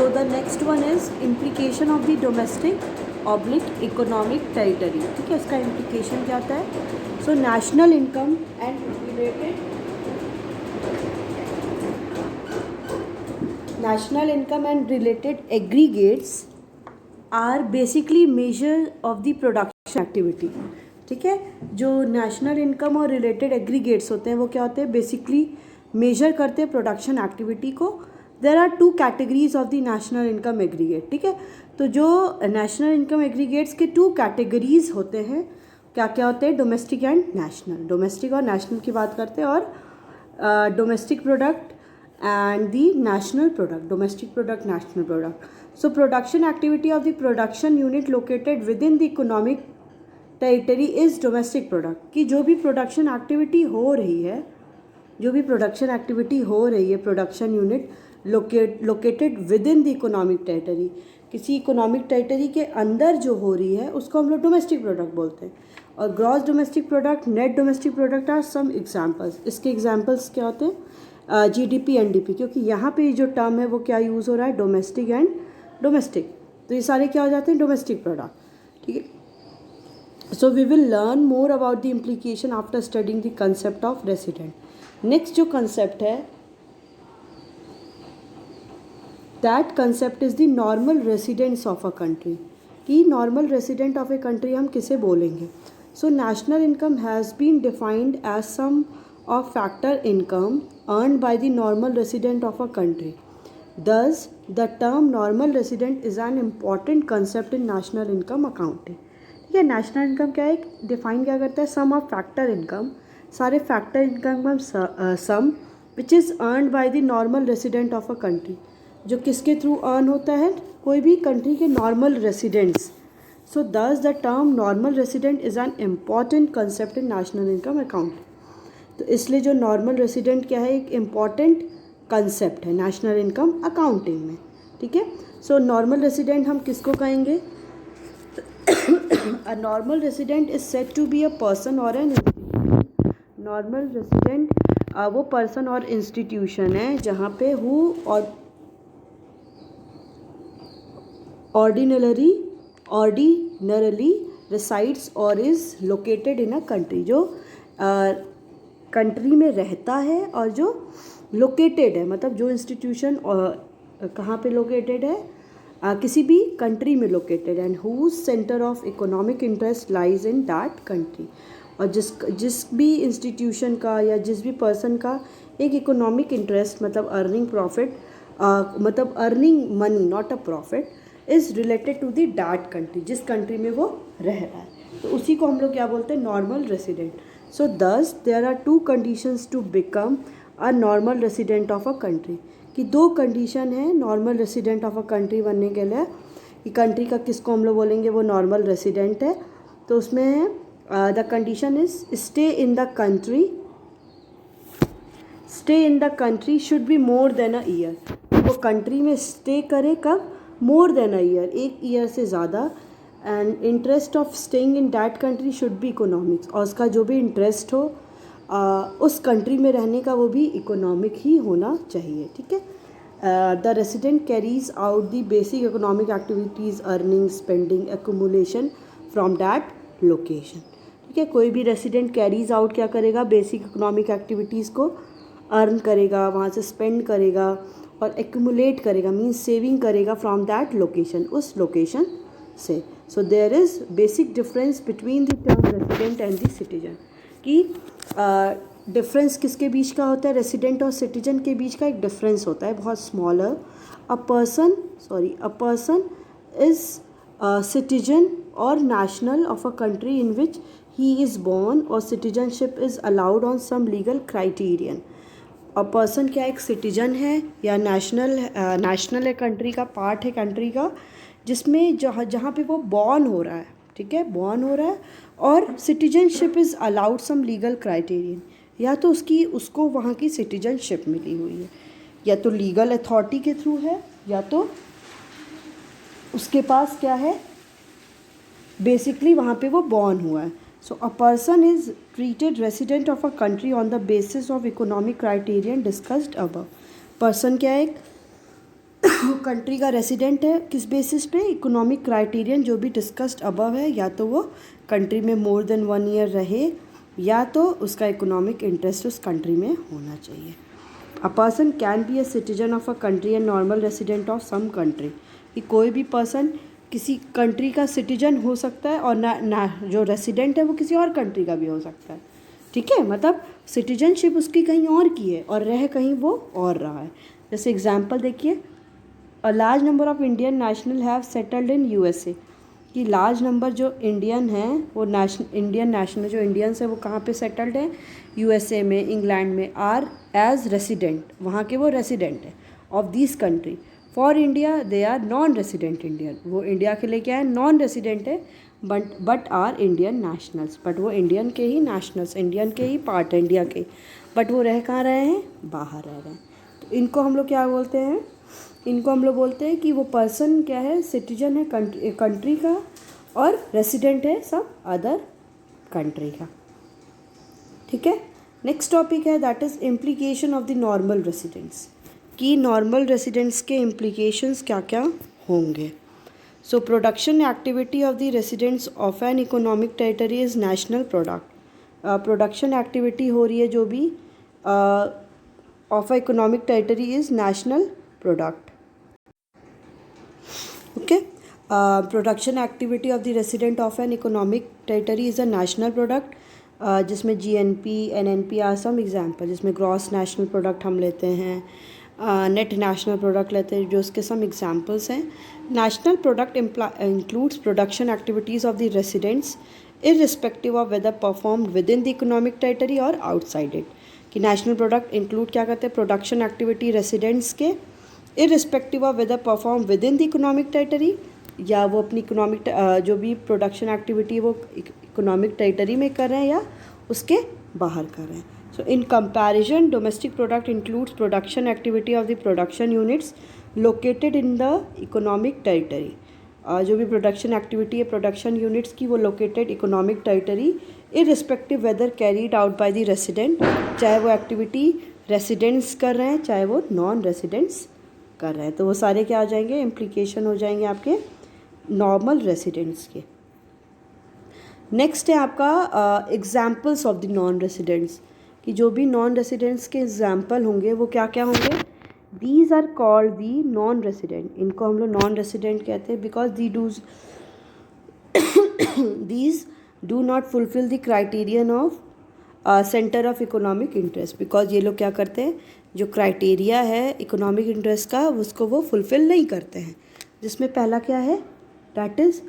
So the next one is implication of the domestic oblique economic territory. ठीक है, इसका implication क्या होता है? So national income and related aggregates are basically measure of the production activity. ठीक है, जो नेशनल इनकम और रिलेटेड एग्रीगेट्स होते हैं वो क्या होते हैं? बेसिकली मेजर करते हैं प्रोडक्शन एक्टिविटी को. There are two categories of the national income aggregate. ठीक है, तो जो नेशनल इनकम एग्रीगेट्स के टू कैटेगरीज होते हैं, क्या क्या होते हैं? Domestic and national. डोमेस्टिक और नेशनल की बात करते हैं, और domestic product and the national product, domestic product, national product. So production activity of the production unit located within the economic territory is domestic product. कि जो भी production activity हो रही है, production unit located within the economic territory, किसी economic territory के अंदर जो हो रही है उसको हम लोग डोमेस्टिक प्रोडक्ट बोलते हैं. और gross domestic product, net domestic product are some examples. इसके एग्जाम्पल्स क्या होते हैं? GDP NDP, क्योंकि यहाँ पे जो टर्म है वो क्या यूज़ हो रहा है? Domestic and domestic. तो ये सारे क्या हो जाते हैं? Domestic product. ठीक है, so we will learn more about the implication after studying the concept of resident. Next जो कंसेप्ट है, that concept is the normal residents of a country. कि normal resident of a country हम किसे बोलेंगे? So national income has been defined as sum of factor income earned by the normal resident of a country. Thus, the term normal resident is an important concept in national income accounting. ठीक है, national income क्या है? Define क्या करता है? Sum of factor income, सारे factor income का sum which is earned by the normal resident of a country. जो किसके थ्रू अर्न होता है? कोई भी कंट्री के normal residents. So thus the term normal resident is an important concept in national income accounting. तो इसलिए जो नॉर्मल रेसिडेंट क्या है? एक इम्पॉर्टेंट कंसेप्ट है नेशनल इनकम अकाउंटिंग में. ठीक है, सो नॉर्मल रेसिडेंट हम किसको कहेंगे? A normal resident is said to be a person और एन इंस्टीट्यूशन. नॉर्मल रेसिडेंट वो पर्सन और इंस्टीट्यूशन है जहाँ पे हु और ऑर्डिनरली resides और is located in a country. जो कंट्री में रहता है और जो लोकेटेड है, मतलब जो इंस्टीट्यूशन कहाँ पे लोकेटेड है? किसी भी कंट्री में located, and whose centre of economic interest lies in that country. और जिस भी इंस्टीट्यूशन का या जिस भी पर्सन का एक इकोनॉमिक इंटरेस्ट, मतलब अर्निंग प्रॉफिट, मतलब earning money not a profit, is related to the that country, जिस कंट्री में वो रह रहा है, तो उसी को हम लोग क्या बोलते हैं? Normal resident. So thus there are two conditions to become a normal resident of a country. कि दो कंडीशन है normal resident of a country बनने के लिए. कि कंट्री का किसको हम लोग बोलेंगे? वो नॉर्मल रेसिडेंट है. तो उसमें है the condition is stay in the country should be more than a year. वो कंट्री में स्टे करे कब? मोर देन अ ईयर, एक ईयर से ज़्यादा. And interest of staying in that country should be economics. और उसका जो भी इंटरेस्ट हो उस कंट्री में रहने का वो भी इकोनॉमिक ही होना चाहिए. ठीक है, the resident carries out the basic economic activities, earning, spending, accumulation from that location. ठीक है, कोई भी रेसिडेंट कैरीज आउट क्या करेगा? बेसिक इकोनॉमिक एक्टिविटीज़ को अर्न करेगा, वहाँ से स्पेंड करेगा और एक्यूमुलेट करेगा, मीन्स सेविंग करेगा फ्रॉम दैट लोकेशन, उस लोकेशन से. So there is basic difference between the term resident and the citizen. कि डिफरेंस किसके बीच का होता है? रेसिडेंट और सिटीजन के बीच का एक डिफरेंस होता है, बहुत smaller. A person is citizen और national of a country in which he is born, और citizenship is allowed on some legal criterion. A person क्या एक सिटीजन है या नेशनल है, कंट्री का पार्ट है कंट्री का, जिसमें जहाँ पे वो बॉर्न हो रहा है. ठीक है, बॉर्न हो रहा है, और citizenship is allowed some legal criterion. या तो उसको वहाँ की सिटीजनशिप मिली हुई है, या तो लीगल अथॉरिटी के थ्रू है, या तो उसके पास क्या है? बेसिकली वहाँ पे वो बॉर्न हुआ है. So a person is treated resident of a country on the basis of economic criterion discussed above. Person क्या है? कंट्री का रेसिडेंट है किस बेसिस पे, इकोनॉमिक क्राइटेरियन जो भी डिस्कस्ड अबव है, या तो वो कंट्री में मोर देन 1 ईयर रहे या तो उसका इकोनॉमिक इंटरेस्ट उस कंट्री में होना चाहिए। A person can be a citizen of a country and normal resident of some country, कि कोई भी पर्सन किसी कंट्री का सिटीजन हो सकता है और ना जो रेसिडेंट है वो किसी और कंट्री का भी हो सकता है। ठीक है, मतलब सिटीजनशिप उसकी कहीं और की है और रह कहीं वो और रहा है। जैसे एग्जांपल देखिए, a large number of Indian national have settled in USA, कि लार्ज नंबर जो इंडियन हैं वो इंडियन नेशनल जो इंडियंस हैं वो कहाँ पे सेटल्ड हैं, यूएसए में, इंग्लैंड में, आर एज रेसिडेंट, वहाँ के वो रेसिडेंट हैं of this country. For India they are non resident Indian, वो इंडिया के लिए क्या है, नॉन रेसिडेंट है, but are Indian nationals, but वो इंडियन के ही नेशनल्स, इंडियन के ही पार्ट है इंडिया के, बट वो रह कहाँ रहे हैं, बाहर रह रहे हैं। तो इनको हम लोग क्या बोलते हैं, इनको हम लोग बोलते हैं कि वो पर्सन क्या है, सिटीजन है कंट्री का और रेसिडेंट है सब अदर कंट्री का। ठीक है, नेक्स्ट टॉपिक है that is implication of the normal residents, कि नॉर्मल रेसिडेंट्स के इम्प्लीकेशंस क्या क्या होंगे। So production activity of the residents of an economic territory is national product. Production activity हो रही है जो भी of a economic territory is national product. Okay, production activity of the resident of an economic territory is a national product, जिसमें GNP NNP are some example, जिसमें gross national product हम लेते हैं, नेट नेशनल प्रोडक्ट लेते हैं, जो उसके some examples हैं। National product includes production activities of the residents irrespective of whether performed within the economic territory और आउटसाइड इट, कि नेशनल प्रोडक्ट इंक्लूड क्या करते हैं, प्रोडक्शन एक्टिविटी रेसिडेंट्स के irrespective of whether perform within the economic territory, या वो अपनी economic जो भी प्रोडक्शन एक्टिविटी वो इकोनॉमिक टेरिटरी में कर रहे हैं या उसके बाहर कर रहे हैं। So in comparison domestic product includes production activity of the production units located in the economic territory, जो भी प्रोडक्शन एक्टिविटी है प्रोडक्शन यूनिट्स की वो located economic territory irrespective whether carried out by the resident, चाहे वो activity residents कर रहे हैं चाहे वो नॉन रेसिडेंट्स कर रहे हैं। तो वो सारे क्या आ जाएंगे, इम्प्लीकेशन हो जाएंगे आपके नॉर्मल रेसिडेंट्स के। नेक्स्ट है आपका examples of the non residents, कि जो भी नॉन रेसिडेंट्स के एग्जाम्पल होंगे वो क्या क्या होंगे। These are called the non resident, इनको हम लोग नॉन रेसिडेंट कहते हैं because these do not fulfil the criterion of centre of economic interest, because ये लोग क्या करते हैं, जो क्राइटेरिया है इकोनॉमिक इंटरेस्ट का उसको वो फुलफिल नहीं करते हैं। जिसमें पहला क्या है, that is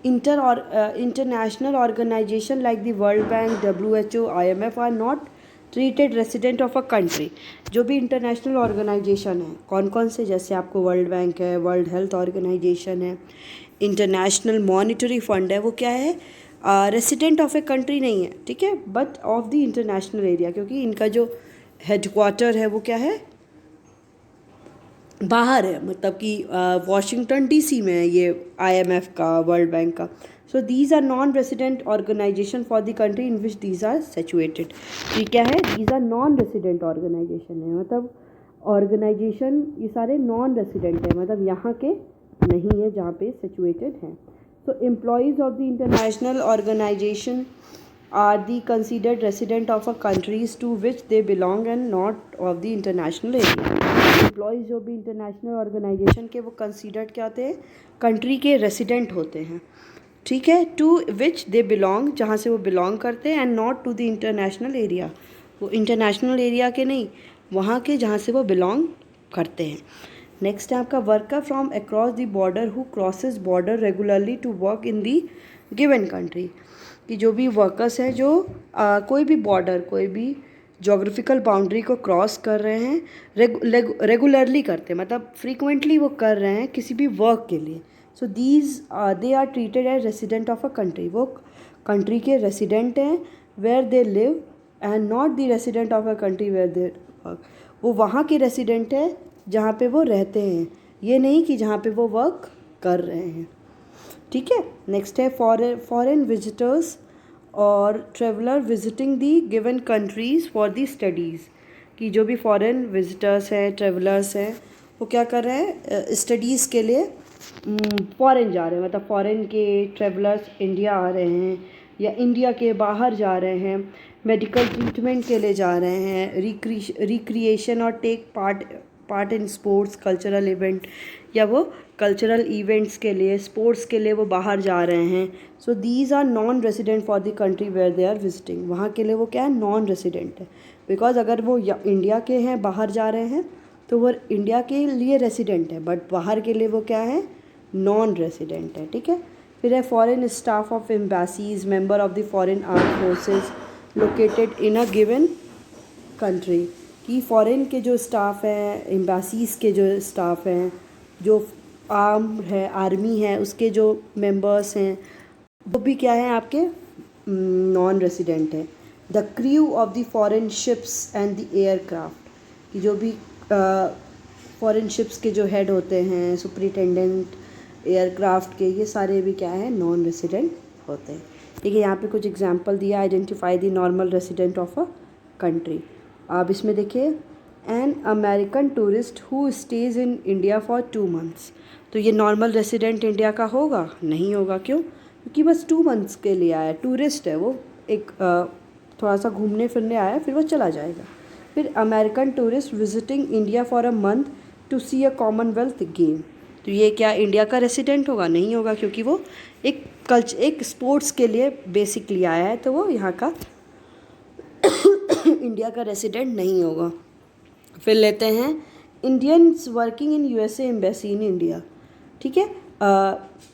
international organisation like the World Bank, WHO, IMF are not treated resident of a country. जो भी इंटरनेशनल ऑर्गेनाइजेशन है, कौन कौन से, जैसे आपको वर्ल्ड बैंक है, वर्ल्ड हेल्थ ऑर्गेनाइजेशन है, इंटरनेशनल मॉनिटरी फंड है, वो क्या है, रेसिडेंट ऑफ ए कंट्री नहीं है, ठीक है, but of the international area, क्योंकि इनका जो हेडक्वार्टर है वो क्या है, बाहर है, मतलब कि वॉशिंगटन DC में है ये IMF का, वर्ल्ड बैंक का। So these are non resident organisation for the country in which these are situated. ये क्या है, these are non resident organisation है, मतलब ऑर्गेनाइजेशन ये सारे नॉन रेसिडेंट है, मतलब यहाँ के नहीं है जहाँ पे सिचुएटेड हैं। So employees of the international organisation are the considered resident of a countries to which they belong and not of the international area। Employees जो भी इंटरनेशनल ऑर्गेनाइजेशन के वो कंसिडर्ड क्या होते हैं, कंट्री के रेसिडेंट होते हैं, ठीक है, टू विच दे बिलोंग, जहाँ से वो बिलोंग करते हैं, and not to the international area, वो इंटरनेशनल एरिया के नहीं, वहाँ के जहाँ से वो बिलोंग करते हैं। नेक्स्ट है आपका worker from across the border who crosses border regularly to work in the given country, कि जो भी वर्कर्स हैं जो कोई भी बॉर्डर, कोई भी जोग्राफिकल बाउंड्री को क्रॉस कर रहे हैं, रेगुलरली करते हैं, मतलब फ्रीक्वेंटली वो कर रहे हैं किसी भी वर्क के लिए। So these they are treated as resident of a country, वो कंट्री के रेसिडेंट हैं, where they live and not the resident of a country where they work, वो वहाँ के रेसिडेंट है जहाँ पे वो रहते हैं, ये नहीं कि जहाँ पे वो वर्क कर रहे हैं, ठीक है। नेक्स्ट है फॉरेन विजिटर्स और traveller visiting the given countries for the studies, कि जो भी फॉरेन विजिटर्स हैं, ट्रेवलर्स हैं, वो क्या कर रहे हैं, स्टडीज़ के लिए फॉरेन जा रहे हैं, मतलब फॉरेन के ट्रेवलर्स इंडिया आ रहे हैं या इंडिया के बाहर जा रहे हैं, मेडिकल ट्रीटमेंट के लिए जा रहे हैं, रिक्रिएशन और take part in sports cultural event, या वो कल्चरल इवेंट्स के लिए स्पोर्ट्स के लिए वो बाहर जा रहे हैं. So these are non resident for the country where they are visiting. वहाँ के लिए वो क्या है, नॉन रेसिडेंट है. बिकॉज अगर वो इंडिया के हैं बाहर जा रहे हैं तो वो इंडिया के लिए रेसिडेंट है, बट बाहर के लिए वो क्या है, नॉन रेसिडेंट है. ठीक है. फिर है foreign staff of embassies member of the foreign arm forces located in a given country. कि फॉरेन के जो स्टाफ हैं, एम्बेसीज के जो स्टाफ हैं, जो आर्म है, आर्मी है, उसके जो मेंबर्स हैं, वो भी क्या है आपके नॉन रेसिडेंट है. The crew of the foreign ships and the aircraft. कि जो भी फॉरेन शिप्स के जो हेड होते हैं, सुपरिटेंडेंट एयरक्राफ्ट के, ये सारे भी क्या है, नॉन रेसिडेंट होते हैं. ठीक है. यहाँ पे कुछ एग्जांपल दिया, identify the normal resident of a country. आप इसमें देखिए, an American tourist who stays in India for 2 months. तो ये नॉर्मल रेसिडेंट इंडिया का होगा? नहीं होगा. क्यों? क्योंकि बस 2 months के लिए आया, टूरिस्ट है वो, एक थोड़ा सा घूमने फिरने आया, फिर वो चला जाएगा. फिर American tourist visiting India for a month to see a Commonwealth game. तो ये क्या इंडिया का रेसिडेंट होगा? नहीं होगा, क्योंकि वो एक स्पोर्ट्स के लिए बेसिकली आया है, तो वो यहाँ का इंडिया का रेसिडेंट नहीं होगा. फिर लेते हैं Indians working in USA embassy in India. ठीक है.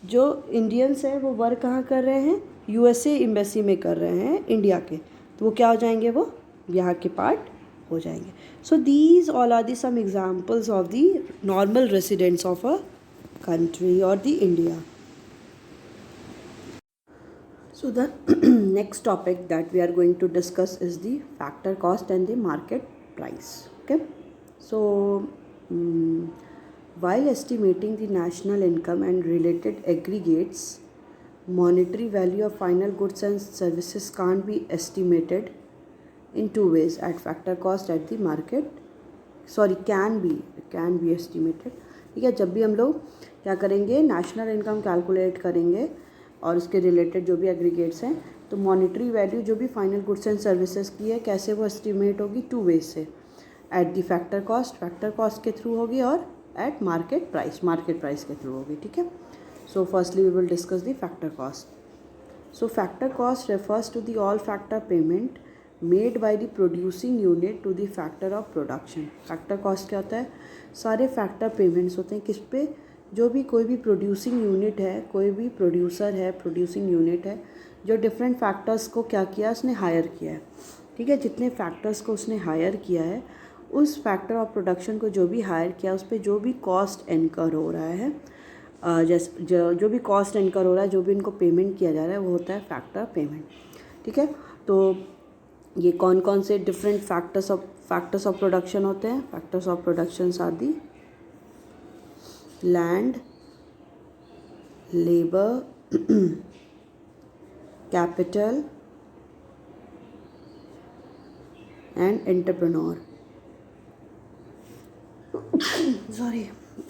जो इंडियंस हैं वो वर्क कहाँ कर रहे हैं, यूएसए एम्बेसी में कर रहे हैं इंडिया के, तो वो क्या हो जाएंगे, वो यहाँ के पार्ट हो जाएंगे. So these all are the some examples of the normal residents of a country or the India. So the next topic that we are going to discuss is the factor cost and the market price. Okay. So while estimating the national income and related aggregates, monetary value of final goods and services can't be estimated in 2 ways, at factor cost, at the market, can be estimated. ठीक है. जब भी हम लोग क्या करेंगे, national income calculate करेंगे और उसके रिलेटेड जो भी एग्रीगेट्स हैं, तो मॉनेटरी वैल्यू जो भी फाइनल गुड्स एंड सर्विसेज की है, कैसे वो एस्टिमेट होगी, 2 ways से, एट द फैक्टर कॉस्ट के थ्रू होगी, और एट मार्केट प्राइस के थ्रू होगी. ठीक है. So firstly we will discuss the factor cost. So factor cost refers to the all factor payment made by the producing unit to the factor of production. Factor cost क्या होता है, सारे factor payments होते हैं किस पे, जो भी कोई भी प्रोड्यूसिंग यूनिट है, कोई भी प्रोड्यूसर है, प्रोड्यूसिंग यूनिट है, जो डिफरेंट फैक्टर्स को क्या किया, उसने हायर किया है. ठीक है. जितने फैक्टर्स को उसने हायर किया है, उस फैक्टर ऑफ प्रोडक्शन को जो भी हायर किया, उस पर जो भी कॉस्ट इनकर हो रहा है, जैसे जो भी कॉस्ट इनकर हो रहा है, जो भी इनको पेमेंट किया जा रहा है, वो होता है फैक्टर पेमेंट. ठीक है. तो ये कौन कौन से डिफरेंट फैक्टर्स ऑफ प्रोडक्शन होते हैं. Factors of production are the land, labour, capital and entrepreneur.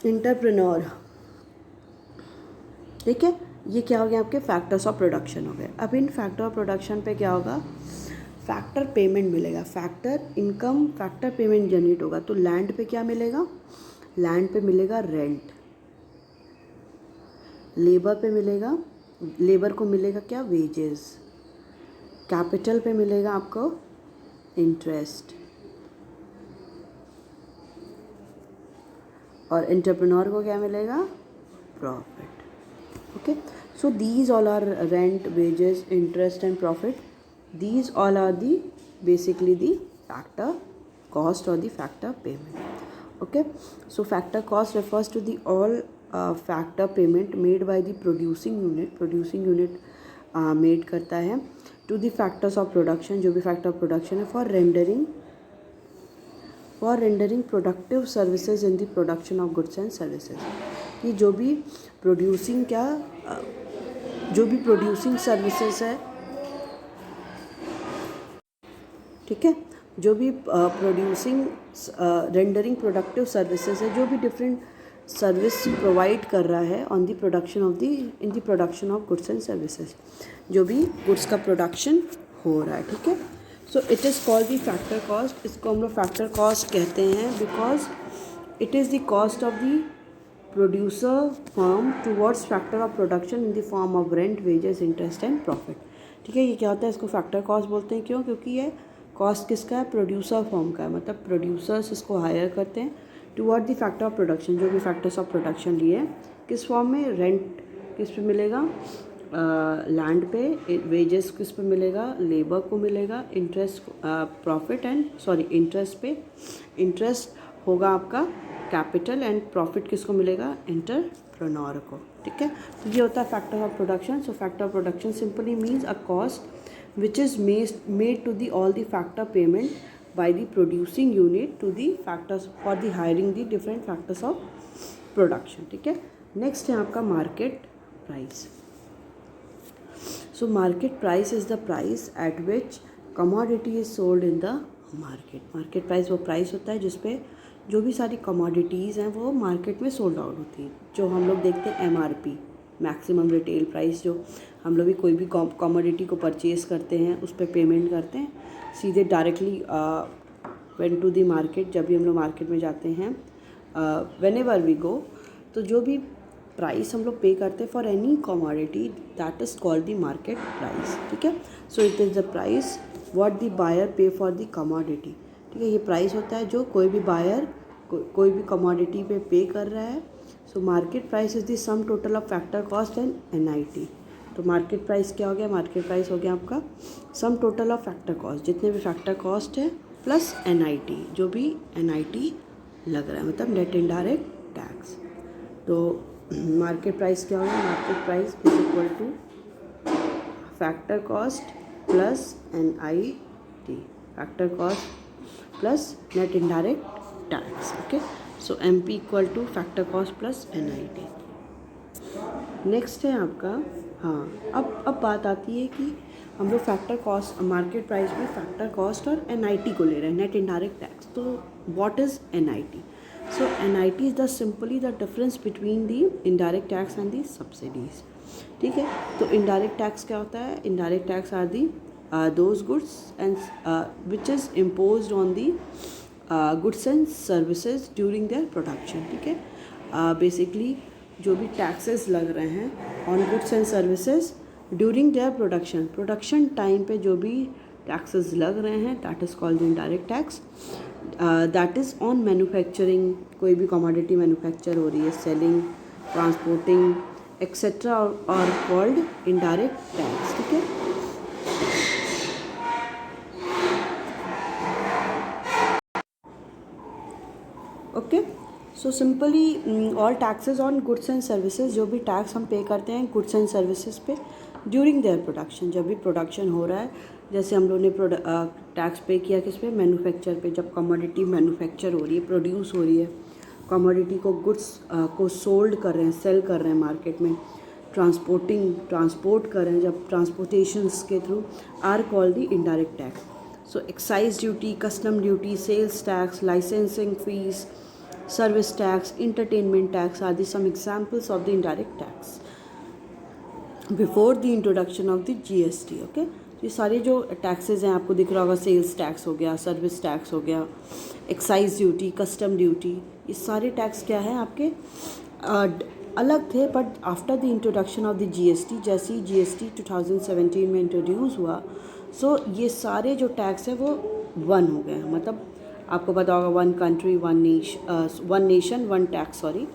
Entrepreneur. ठीक है. ये क्या हो गया, आपके फैक्टर्स ऑफ प्रोडक्शन हो गए. अब इन फैक्टर ऑफ प्रोडक्शन पे क्या होगा, फैक्टर पेमेंट मिलेगा. Factor income, factor payment generate होगा. तो लैंड पे क्या मिलेगा, लैंड पे मिलेगा रेंट. लेबर पे मिलेगा, लेबर को मिलेगा क्या, वेजेस. कैपिटल पे मिलेगा आपको इंटरेस्ट, और एंटरप्रेन्योर को क्या मिलेगा, profit. Okay. So these all are rent, wages, interest and profit. These all are the basically the factor cost or the factor payment. Okay. So factor cost refers to the all factor payment made by the producing unit made करता है to the factors of production, जो भी factor of production है, for rendering productive services in the production of goods and services. कि जो भी producing services है, ठीक है, जो भी प्रोड्यूसिंग रेंडरिंग प्रोडक्टिव सर्विसेज है, जो भी डिफरेंट सर्विस प्रोवाइड कर रहा है on the production of the in the production of goods and services, जो भी गुड्स का प्रोडक्शन हो रहा है, ठीक है। So it is called the factor cost. इसको हम लोग फैक्टर कॉस्ट कहते हैं because it is the cost of the producer firm towards factor of production in the form of rent, wages, interest and profit, ठीक है। ये क्या होता है, इसको फैक्टर कॉस्ट बोलते हैं। क्यों? क्योंकि ये कॉस्ट किसका है, प्रोड्यूसर फर्म का है, मतलब प्रोड्यूसर्स इसको हायर करते हैं toward the factor of production, जो भी फैक्टर्स ऑफ प्रोडक्शन लिए किस फॉर्म में, रेंट किस पे मिलेगा, लैंड पे, वेजेस किस पे मिलेगा, लेबर को मिलेगा, इंटरेस्ट प्रॉफिट एंड इंटरेस्ट पे, इंटरेस्ट होगा आपका कैपिटल, एंड प्रॉफिट किसको मिलेगा, एंटरप्रेन्योर को, ठीक है। तो ये होता है factor of production. So factor of production simply means a cost which is made to the all the factor payment by the producing unit to the factors for the hiring the different factors of production, ठीक है। Next है आपका market price. So market price is the price at which commodity is sold in the market. Market price वो price होता है जिस पे जो भी सारी कमोडिटीज़ हैं वो मार्केट में सोल्ड आउट होती है। जो हम लोग देखते हैं MRP, मैक्सिमम रिटेल प्राइस, जो हम लोग भी कोई भी कमोडिटी को परचेज़ करते हैं उस पर पेमेंट करते हैं सीधे directly when to the market. जब भी हम लोग मार्केट में जाते हैं, वेन एवर वी गो, तो जो भी प्राइस हम लोग पे करते हैं for any commodity, that is called the market price, ठीक है। So it is the price what the buyer pay for the commodity, ठीक है। ये प्राइस होता है जो कोई भी बायर कोई भी कमोडिटी पे कर रहा है। So market price is the sum total of factor cost and NIT। तो मार्केट प्राइस क्या हो गया, मार्केट प्राइस हो गया आपका sum total of factor cost, जितने भी फैक्टर कॉस्ट है प्लस NIT, जो भी NIT लग रहा है, मतलब नेट इनडायरेक्ट टैक्स। तो मार्केट प्राइस क्या होगा, market price is equal two factor cost plus NIT, factor cost plus net indirect tax, okay. So MP equal two factor cost plus NIT। Next है आपका, हाँ, अब बात आती है कि हम लोग फैक्टर कॉस्ट, मार्केट प्राइस में फैक्टर कॉस्ट और NIT को ले रहे हैं, नेट इनडायरेक्ट टैक्स। तो what is NIT? So NIT is the simply the difference between the indirect tax and the subsidies, ठीक है। तो इनडायरेक्ट टैक्स क्या होता है, indirect tax are the those goods and which is imposed on the goods and services during their production, ठीक है। Basically जो भी टैक्सेस लग रहे हैं on goods and services during their production time पे जो भी टैक्सेस लग रहे हैं, that is called indirect tax. That is on manufacturing, कोई भी कमोडिटी मैन्युफैक्चर हो रही है, सेलिंग, ट्रांसपोर्टिंग एक्सेट्रा, और कॉल्ड इनडायरेक्ट टैक्स, ठीक है। Okay, so simply all taxes on goods and services, जो भी टैक्स हम पे करते हैं गुड्स एंड सर्विसेज पे ड्यूरिंग देयर प्रोडक्शन, जब भी प्रोडक्शन हो रहा है, जैसे हम लोग ने टैक्स पे किया किस पे, मैन्युफैक्चर पे, जब कमोडिटी मैन्युफैक्चर हो रही है, प्रोड्यूस हो रही है, कमोडिटी को गुड्स को सोल्ड कर रहे हैं, सेल कर रहे हैं मार्केट में, ट्रांसपोर्ट कर रहे हैं, जब ट्रांसपोर्टेशंस के through, are called the indirect tax. So excise duty, custom duty, sales tax, licensing fees, service tax, entertainment tax are the some examples of the indirect tax before the introduction of the GST, okay। ये सारे जो taxes हैं आपको दिख रहा होगा, sales tax हो गया, सर्विस टैक्स हो गया, एक्साइज ड्यूटी, कस्टम ड्यूटी, ये सारे टैक्स क्या है आपके अलग थे, but after the introduction of the GST, जैसे ही GST 2017 में इंट्रोड्यूस हुआ, सो ये सारे जो टैक्स है वो वन हो गए, मतलब आपको पता होगा one country one nation one tax, sorry.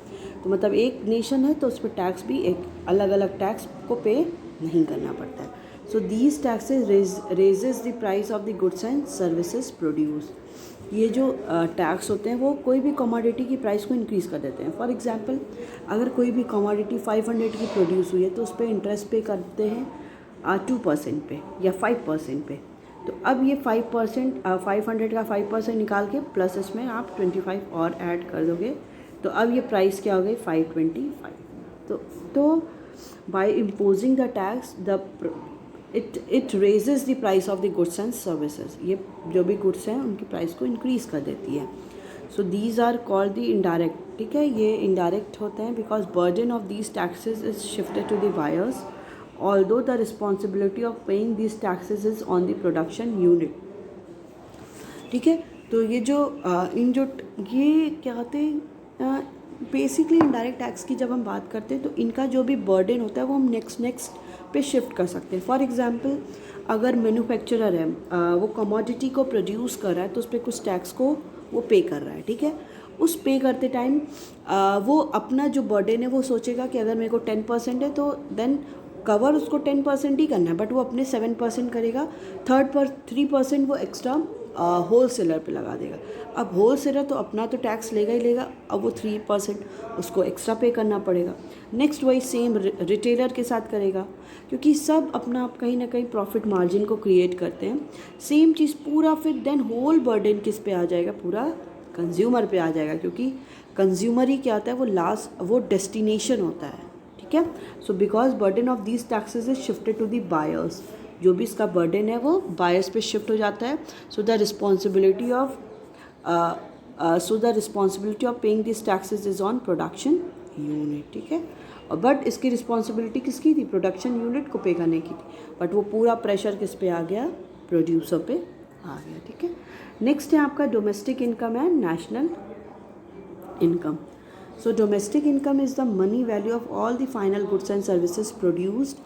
तो मतलब एक नेशन है तो उस पर टैक्स भी एक अलग अलग टैक्स को पे नहीं करना पड़ता है। So these taxes raises the price of the goods and services produce. ये जो टैक्स होते हैं वो कोई भी कमोडिटी की प्राइस को इंक्रीज़ कर देते हैं। फॉर एग्जांपल, अगर कोई भी कमोडिटी 500 की प्रोड्यूस हुई है तो उस पर इंटरेस्ट पे करते हैं 2% पे या 5% पे। तो अब ये 5% 500 का 5% निकाल के प्लस इसमें आप 25 और ऐड कर दोगे, तो अब ये प्राइस क्या हो गई 525। तो by imposing the tax, the it raises the price of the goods and services, ये जो भी गुड्स हैं उनकी प्राइस को इंक्रीज़ कर देती है. So these are called the indirect. ठीक है, ये इनडायरेक्ट होते हैं because burden of these taxes is shifted to the buyers although the responsibility of paying these taxes is on the production unit. ठीक है, तो ये जो ये क्या होते हैं बेसिकली इनडायरेक्ट टैक्स की जब हम बात करते हैं तो इनका जो भी बर्डन होता है वो हम नेक्स्ट पे शिफ्ट कर सकते हैं. फॉर एग्जांपल अगर मैन्युफैक्चरर है वो कमोडिटी को प्रोड्यूस कर रहा है तो उस पर कुछ टैक्स को वो पे कर रहा है. ठीक है, उस पे करते टाइम वो अपना जो बर्डन है वो सोचेगा कि अगर मेरे को 10% है तो देन कवर उसको 10% ही करना है, बट वो अपने 7% करेगा. 3% वो एक्स्ट्रा होल सेलर पर लगा देगा. अब होल सेलर तो अपना तो टैक्स लेगा ही लेगा, अब वो 3% उसको एक्स्ट्रा पे करना पड़ेगा. नेक्स्ट वही सेम रिटेलर के साथ करेगा, क्योंकि सब अपना आप कहीं ना कहीं प्रॉफिट मार्जिन को क्रिएट करते हैं. सेम चीज़ पूरा फिर देन होल बर्डन किस पे आ जाएगा, पूरा कंज्यूमर पे आ जाएगा, क्योंकि कंज्यूमर ही क्या होता है, वो डेस्टिनेशन होता है. ठीक है, so because burden of these taxes is shifted to the buyers, जो भी इसका बर्डन है वो बायर्स पे शिफ्ट हो जाता है. So the responsibility of paying this taxes is on production unit. ठीक है, और बट इसकी रिस्पॉन्सिबिलिटी किसकी थी, प्रोडक्शन यूनिट को पे करने की थी, बट वो पूरा प्रेशर किस पे आ गया, प्रोड्यूसर पे आ गया. ठीक है, नेक्स्ट है आपका domestic income and national income. So domestic income is the money value of all the final goods and services produced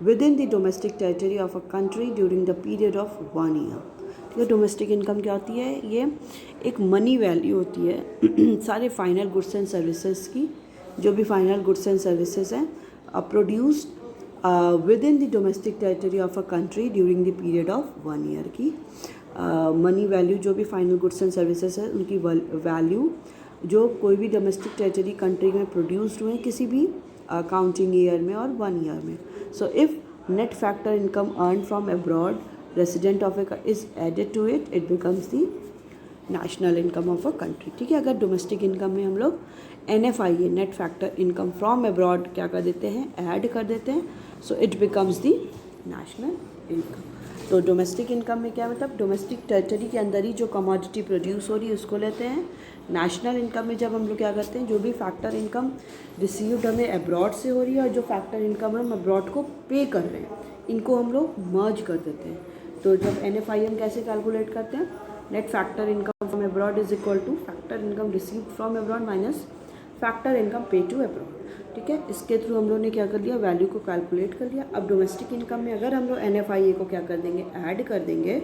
within the domestic territory of a country during the period of 1 year. ठीक है, domestic income क्या होती है, ये एक money value होती है सारे फाइनल गुड्स एंड सर्विसेज की, जो भी फाइनल गुड्स एंड सर्विसेज हैं produced with in the domestic territory of a country during the period of 1 year की मनी वैल्यू, जो भी फाइनल गुड्स एंड सर्विसेज है उनकी वैल्यू जो कोई भी डोमेस्टिक टेरिटरी कंट्री में प्रोड्यूस्ड हुए किसी भी काउंटिंग ईयर में और 1 ईयर में. So if net factor income earn from abroad resident of a is added to it, it becomes the national income of a country. ठीक है, अगर डोमेस्टिक इनकम में हम लोग NFIA net factor income from abroad क्या कर देते हैं, ऐड कर देते हैं, so it becomes the national income. तो डोमेस्टिक इनकम में क्या मतलब, डोमेस्टिक टेरिटरी के अंदर ही जो कमोडिटी प्रोड्यूस हो रही है उसको लेते हैं. नेशनल इनकम में जब हम लोग क्या करते हैं, जो भी फैक्टर इनकम रिसीव्ड हमें अब्रॉड से हो रही है और जो फैक्टर इनकम हम अब्रॉड को पे कर रहे हैं, इनको हम लोग मर्ज कर देते हैं. तो जब NFI हम कैसे कैलकुलेट करते हैं, net factor income from abroad is equal two factor income received from abroad minus factor income पे टू अब्रॉड. ठीक है, इसके थ्रू हम लोग ने क्या कर दिया, वैल्यू को कैलकुलेट कर लिया. अब डोमेस्टिक इनकम में अगर हम लोग NFIA को क्या कर देंगे, ऐड कर देंगे.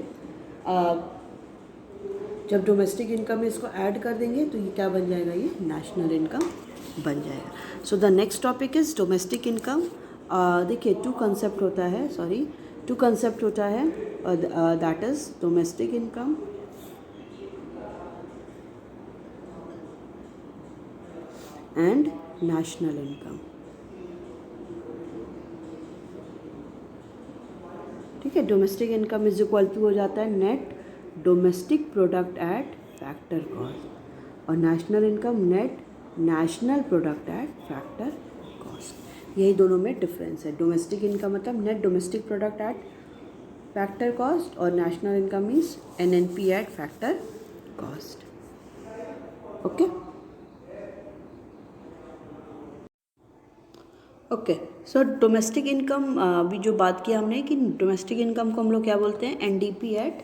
जब डोमेस्टिक इनकम में इसको ऐड कर देंगे तो ये क्या बन जाएगा, ये नेशनल इनकम बन जाएगा. So the next topic is domestic income. देखिए टू कंसेप्ट होता है that is domestic income and national income. ठीक है, domestic income is equal to हो जाता है net domestic product at factor cost, और national income net national product at factor cost. यही दोनों में डिफरेंस है. डोमेस्टिक इनकम मतलब net domestic product at factor cost और national income means NNP at factor cost. Okay, so domestic income अभी जो बात किया हमने कि डोमेस्टिक इनकम को हम लोग क्या बोलते हैं, NDP eight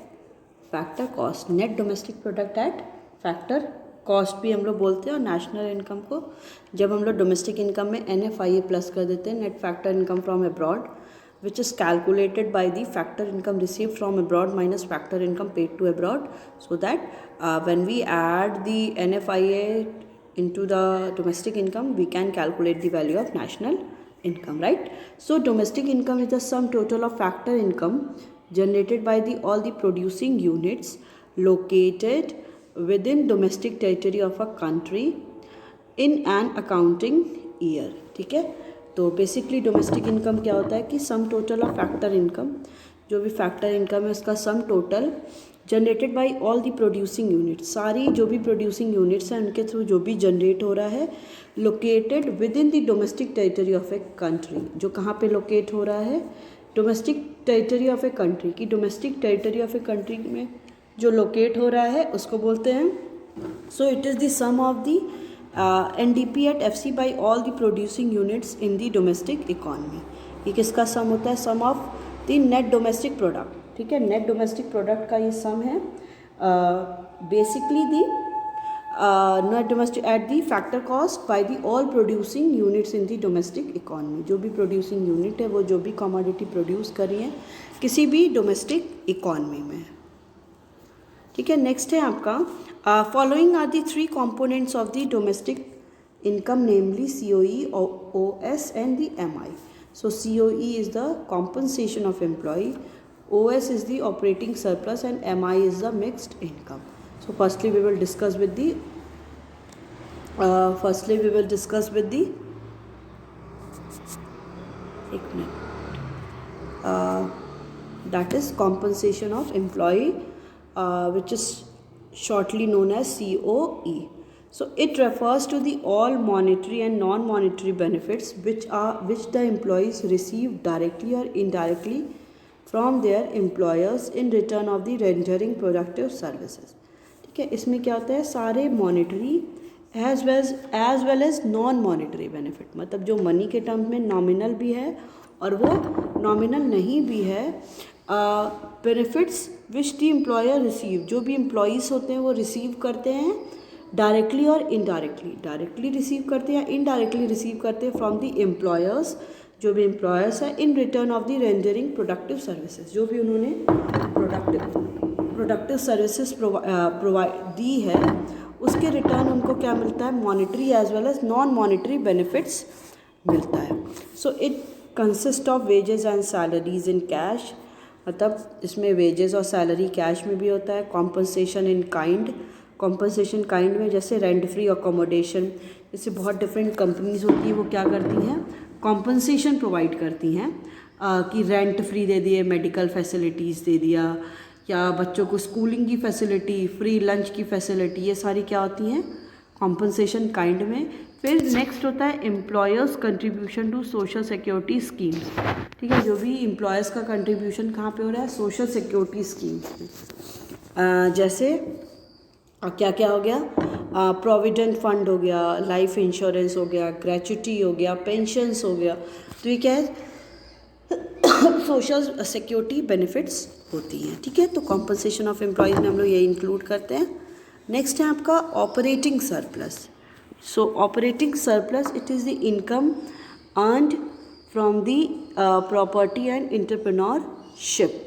factor cost, net domestic product at factor cost भी हम लोग बोलते हैं. और नेशनल इनकम को जब हम लोग डोमेस्टिक इनकम में NFIA प्लस कर देते हैं, net factor income from abroad which is calculated by the factor income receive from abroad minus factor income paid to abroad, so that when we add the NFIA into the domestic income we can calculate the value of national income, right? So domestic income is the sum total of factor income generated by all the producing units located within domestic territory of a country in an accounting year. ठीक है, तो basically domestic income क्या होता है कि sum total of factor income, जो भी factor income है उसका sum total generated by all the producing units, सारी जो भी प्रोड्यूसिंग यूनिट्स हैं उनके थ्रू जो भी जनरेट हो रहा है, located within the domestic territory of a country, जो कहाँ पे लोकेट हो रहा है, domestic territory of a country की domestic territory of a country में जो लोकेट हो रहा है उसको बोलते हैं. So it is the sum of the NDP at FC by all the producing units in the domestic economy. ये किसका सम होता है? Sum of the net domestic product. ठीक है, नेट डोमेस्टिक प्रोडक्ट का ये सम है. Basically the net domestic at the factor cost by the all producing units in the domestic economy. जो भी प्रोड्यूसिंग यूनिट है वो जो भी कमोडिटी प्रोड्यूस कर रही है किसी भी डोमेस्टिक इकॉनमी में. ठीक है, नेक्स्ट है आपका following are the 3 components of the domestic income namely COE, OS and the MI. So COE is the compensation of employee, OS is the operating surplus and MI is the mixed income. So firstly we will discuss with the that is compensation of employee, which is shortly known as COE. So it refers to the all monetary and non-monetary benefits which the employees receive directly or indirectly from their employers in return of the rendering productive services. ठीक है, इसमें क्या होता है? सारे monetary as well as non-monetary benefit, मतलब जो money के टर्म में नॉमिनल भी है और वो नॉमिनल नहीं भी है, benefits which the employer receive, जो भी एम्प्लॉयज़ होते हैं वो रिसीव करते हैं डायरेक्टली और इनडायरेक्टली. डायरेक्टली रिसीव करते हैं या इनडायरेक्टली रिसीव करते हैं फ्रॉम द एम्प्लॉयर्स, जो भी एम्प्लॉयर्स हैं, in return of the rendering productive services. जो भी उन्होंने प्रोडक्टिव सर्विसेज प्रोवाइड दी है उसके रिटर्न उनको क्या मिलता है? Monetary as well as non monetary benefits मिलता है. So it consist of wages and salaries in cash, मतलब इसमें वेजेस और सैलरी कैश में भी होता है. Compensation in kind, compensation kind में जैसे रेंट फ्री अकोमोडेशन, जैसे बहुत डिफरेंट कंपनीज होती हैं वो क्या करती हैं? कॉम्पनसेशन प्रोवाइड करती हैं कि रेंट फ्री दे दिए, मेडिकल फैसिलिटीज़ दे दिया, या बच्चों को स्कूलिंग की फैसिलिटी, फ्री लंच की फैसिलिटी, ये सारी क्या होती हैं? कॉम्पनसेशन काइंड में. फिर नेक्स्ट होता है employers contribution to social security schemes. ठीक है, जो भी एम्प्लॉयर्स का कंट्रीब्यूशन कहाँ पे हो रहा है? सोशल सिक्योरिटी स्कीम्स में. जैसे क्या क्या हो गया? प्रोविडेंट फंड हो गया, लाइफ इंश्योरेंस हो गया, ग्रेच्युटी हो गया, पेंशन्स हो गया. तो ये क्या है? सोशल सिक्योरिटी बेनिफिट्स होती हैं. ठीक है, तो कॉम्पनसेशन ऑफ एम्प्लॉयज़ में हम लोग ये इंक्लूड करते हैं. नेक्स्ट है आपका operating surplus. So operating surplus it is the income earned from the property and entrepreneurship.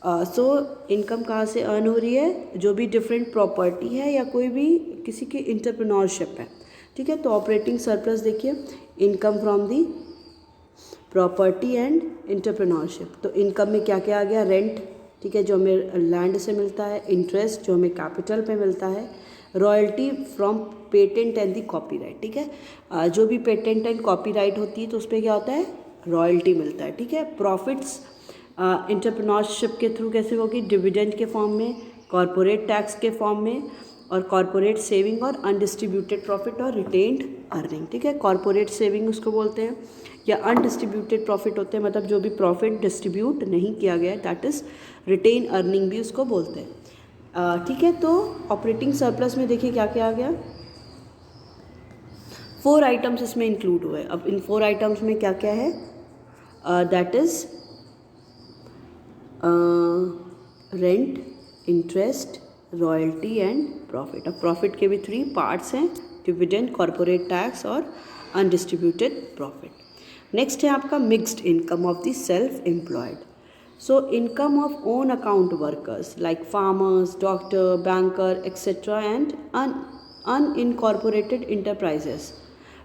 So income कहाँ से अर्न हो रही है? जो भी डिफरेंट प्रॉपर्टी है या कोई भी किसी की एंटरप्रेन्योरशिप है. ठीक है, तो ऑपरेटिंग सरप्लस देखिए, income from the property and entrepreneurship. तो इनकम में क्या क्या आ गया? रेंट, ठीक है, जो हमें लैंड से मिलता है, इंटरेस्ट जो हमें कैपिटल पे मिलता है, royalty from patent and the copyright. ठीक है, जो भी पेटेंट एंड कॉपीराइट होती है तो उस पर क्या होता है? रॉयल्टी मिलता है. ठीक है, प्रॉफिट्स एंटरप्रेन्योरशिप के थ्रू कैसे होगी? डिविडेंड के फॉर्म में, कॉरपोरेट टैक्स के फॉर्म में, और कॉरपोरेट सेविंग और अनडिस्ट्रीब्यूटेड प्रॉफिट और रिटेन्ड अर्निंग. ठीक है, कॉरपोरेट सेविंग उसको बोलते हैं, या अनडिस्ट्रीब्यूटेड प्रॉफिट होते हैं, मतलब जो भी प्रॉफिट डिस्ट्रीब्यूट नहीं किया गया है, दैट इज़ रिटेन अर्निंग भी उसको बोलते हैं. ठीक है, तो ऑपरेटिंग सरप्लस में देखिए क्या क्या आ गया? 4 आइटम्स इसमें इंक्लूड हुए. अब इन 4 आइटम्स में क्या क्या है? That is rent, interest, royalty and profit. अब प्रॉफिट के भी 3 पार्ट्स हैं, डिविडेंड, कॉरपोरेट टैक्स और अनडिस्ट्रीब्यूटेड प्रॉफिट. नेक्स्ट है आपका mixed income of the self employed. So income of own account workers like farmers, doctor, banker etcetera and unincorporated enterprises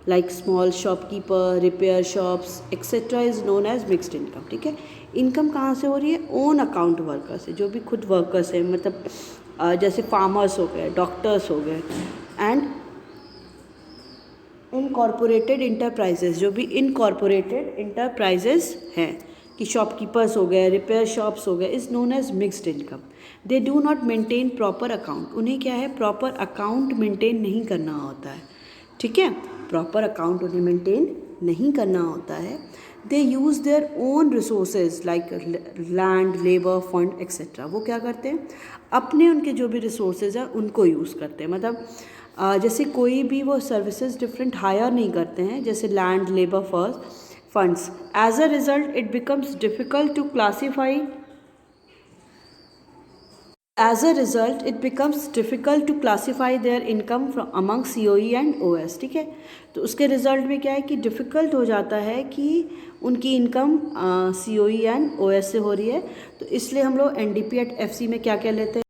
like small shopkeeper, repair shops etc. is known as mixed income. ठीक है, income कहाँ से हो रही है? Own account worker से, जो भी खुद वर्कर्स हैं, मतलब जैसे फार्मर्स हो गए, डॉक्टर्स हो गए, एंड इनकॉर्पोरेटेड इंटरप्राइजेस, जो भी इनकॉर्पोरेटेड इंटरप्राइजेस हैं, कि शॉपकीपर्स हो गए, रिपेयर शॉप्स हो गए, is known as mixed income. They do not maintain proper account. उन्हें क्या है? प्रॉपर अकाउंट मेंटेन नहीं करना होता है. ठीक है, प्रॉपर अकाउंट उन्हें मेंटेन नहीं करना होता है. They use their own resources like land, labour, fund etcetera. वो क्या करते हैं, अपने उनके जो भी रिसोर्सेज हैं उनको यूज़ करते हैं। मतलब जैसे कोई भी वो सर्विसेज डिफरेंट हायर नहीं करते हैं, जैसे land, labour, funds. As a result it becomes difficult to classify As a result, it becomes difficult to classify their income from among COE and OS। ठीक है, तो उसके रिजल्ट में क्या है कि डिफ़िकल्ट हो जाता है कि उनकी इनकम COE एंड OS से हो रही है। तो इसलिए हम लोग NDP एट FC में क्या क्या लेते हैं,